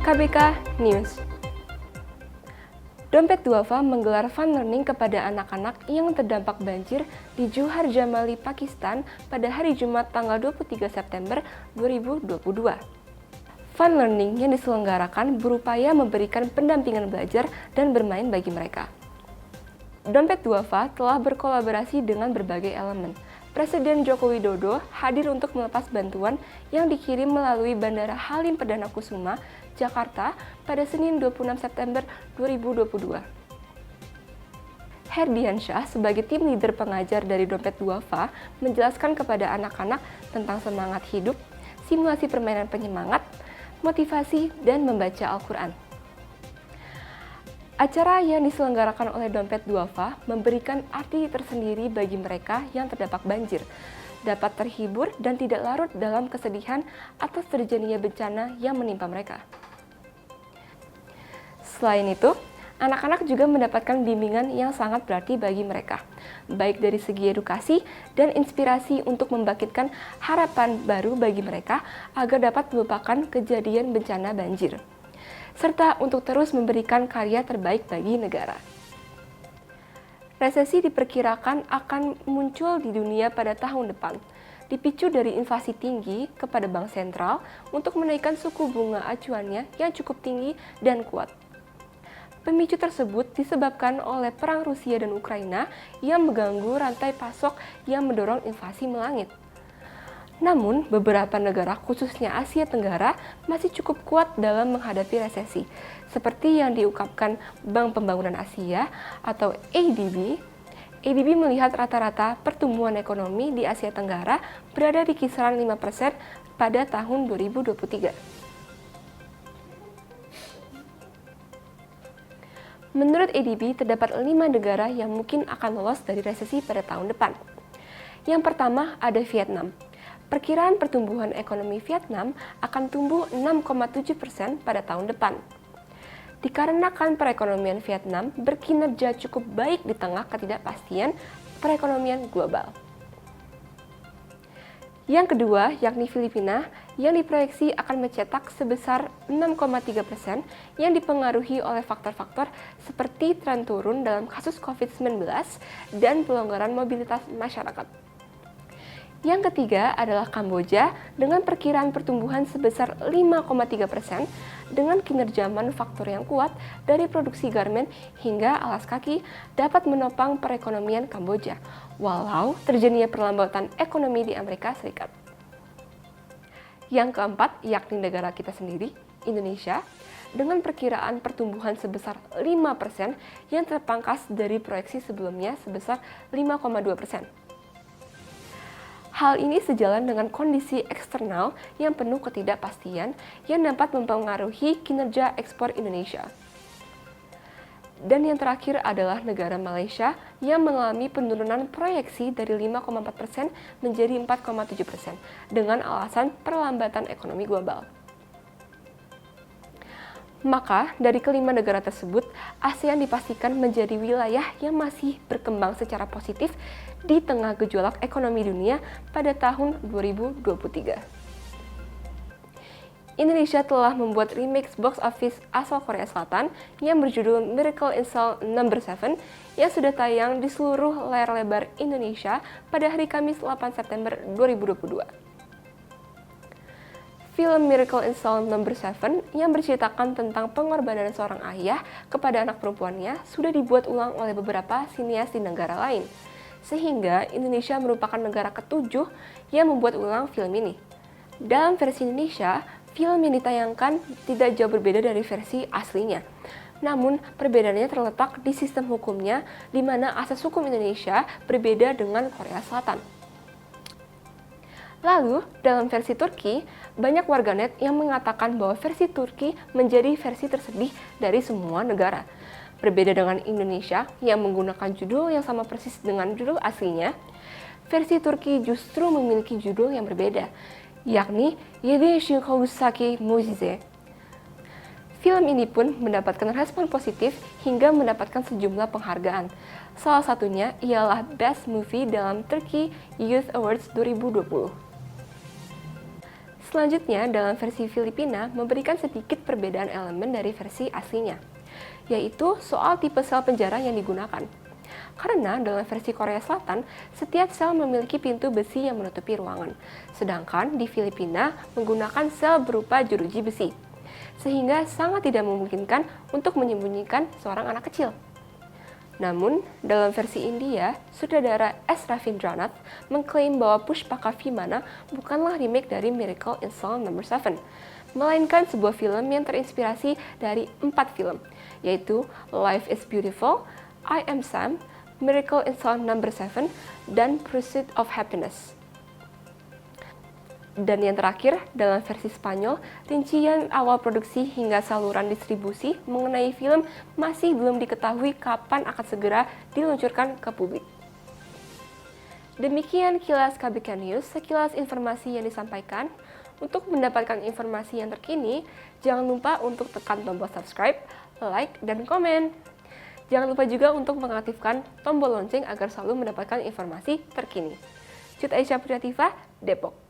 KBK News. Dompet Duafa menggelar fun learning kepada anak-anak yang terdampak banjir di Johar Jamali, Pakistan pada hari Jumat tanggal 23 September 2022. Fun learning yang diselenggarakan berupaya memberikan pendampingan belajar dan bermain bagi mereka. Dompet Duafa telah berkolaborasi dengan berbagai elemen. Presiden Joko Widodo hadir untuk melepas bantuan yang dikirim melalui Bandara Halim Perdana Kusuma, Jakarta pada Senin 26 September 2022. Herdiansyah sebagai tim leader pengajar dari Dompet Duafa menjelaskan kepada anak-anak tentang semangat hidup, simulasi permainan penyemangat, motivasi, dan membaca Al-Quran. Acara yang diselenggarakan oleh Dompet Duafa memberikan arti tersendiri bagi mereka yang terdampak banjir, dapat terhibur dan tidak larut dalam kesedihan atas terjadinya bencana yang menimpa mereka. Selain itu, anak-anak juga mendapatkan bimbingan yang sangat berarti bagi mereka, baik dari segi edukasi dan inspirasi untuk membangkitkan harapan baru bagi mereka agar dapat melupakan kejadian bencana banjir, serta untuk terus memberikan karya terbaik bagi negara. Resesi diperkirakan akan muncul di dunia pada tahun depan, dipicu dari inflasi tinggi kepada bank sentral untuk menaikkan suku bunga acuannya yang cukup tinggi dan kuat. Pemicu tersebut disebabkan oleh perang Rusia dan Ukraina yang mengganggu rantai pasok yang mendorong inflasi melangit. Namun, beberapa negara khususnya Asia Tenggara masih cukup kuat dalam menghadapi resesi, seperti yang diungkapkan Bank Pembangunan Asia atau ADB. ADB melihat rata-rata pertumbuhan ekonomi di Asia Tenggara berada di kisaran 5% pada tahun 2023. Menurut ADB, terdapat 5 negara yang mungkin akan lolos dari resesi pada tahun depan. Yang pertama ada Vietnam. Perkiraan pertumbuhan ekonomi Vietnam akan tumbuh 6,7% pada tahun depan. Dikarenakan perekonomian Vietnam berkinerja cukup baik di tengah ketidakpastian perekonomian global. Yang kedua, yakni Filipina, yang diproyeksi akan mencetak sebesar 6,3% yang dipengaruhi oleh faktor-faktor seperti tren turun dalam kasus COVID-19 dan pelonggaran mobilitas masyarakat. Yang ketiga adalah Kamboja dengan perkiraan pertumbuhan sebesar 5,3% dengan kinerja manufaktur yang kuat dari produksi garmen hingga alas kaki dapat menopang perekonomian Kamboja, walau terjadinya perlambatan ekonomi di Amerika Serikat. Yang keempat, yakni negara kita sendiri, Indonesia, dengan perkiraan pertumbuhan sebesar 5% yang terpangkas dari proyeksi sebelumnya sebesar 5,2%. Hal ini sejalan dengan kondisi eksternal yang penuh ketidakpastian yang dapat mempengaruhi kinerja ekspor Indonesia. Dan yang terakhir adalah negara Malaysia yang mengalami penurunan proyeksi dari 5,4% menjadi 4,7% dengan alasan perlambatan ekonomi global. Maka, dari kelima negara tersebut, ASEAN dipastikan menjadi wilayah yang masih berkembang secara positif di tengah gejolak ekonomi dunia pada tahun 2023. Indonesia telah membuat remix box office asal Korea Selatan yang berjudul Miracle in Cell No. 7 yang sudah tayang di seluruh layar lebar Indonesia pada hari Kamis 8 September 2022. Film Miracle in Cell No. 7 yang berceritakan tentang pengorbanan seorang ayah kepada anak perempuannya sudah dibuat ulang oleh beberapa sinias di negara lain, sehingga Indonesia merupakan negara ketujuh yang membuat ulang film ini. Dalam versi Indonesia, film yang ditayangkan tidak jauh berbeda dari versi aslinya. Namun, perbedaannya terletak di sistem hukumnya, di mana asas hukum Indonesia berbeda dengan Korea Selatan. Lalu, dalam versi Turki, banyak warganet yang mengatakan bahwa versi Turki menjadi versi tersedih dari semua negara. Berbeda dengan Indonesia yang menggunakan judul yang sama persis dengan judul aslinya, versi Turki justru memiliki judul yang berbeda, yakni Yedi Shinkousaki Mucize. Film ini pun mendapatkan respon positif hingga mendapatkan sejumlah penghargaan. Salah satunya ialah Best Movie dalam Turkey Youth Awards 2020. Selanjutnya, dalam versi Filipina memberikan sedikit perbedaan elemen dari versi aslinya, yaitu soal tipe sel penjara yang digunakan. Karena dalam versi Korea Selatan, setiap sel memiliki pintu besi yang menutupi ruangan, sedangkan di Filipina menggunakan sel berupa jeruji besi, sehingga sangat tidak memungkinkan untuk menyembunyikan seorang anak kecil. Namun, dalam versi India, sutradara S. Ravindranath mengklaim bahwa Pushpaka Vimana bukanlah remake dari Miracle in Cell No. 7, melainkan sebuah film yang terinspirasi dari 4 film, yaitu Life is Beautiful, I Am Sam, Miracle in Cell No. 7, dan Pursuit of Happiness. Dan yang terakhir, dalam versi Spanyol, rincian awal produksi hingga saluran distribusi mengenai film masih belum diketahui kapan akan segera diluncurkan ke publik. Demikian kilas KBK News, sekilas informasi yang disampaikan. Untuk mendapatkan informasi yang terkini, jangan lupa untuk tekan tombol subscribe, like, dan komen. Jangan lupa juga untuk mengaktifkan tombol lonceng agar selalu mendapatkan informasi terkini. Cut Aisyah Priyativa, Depok.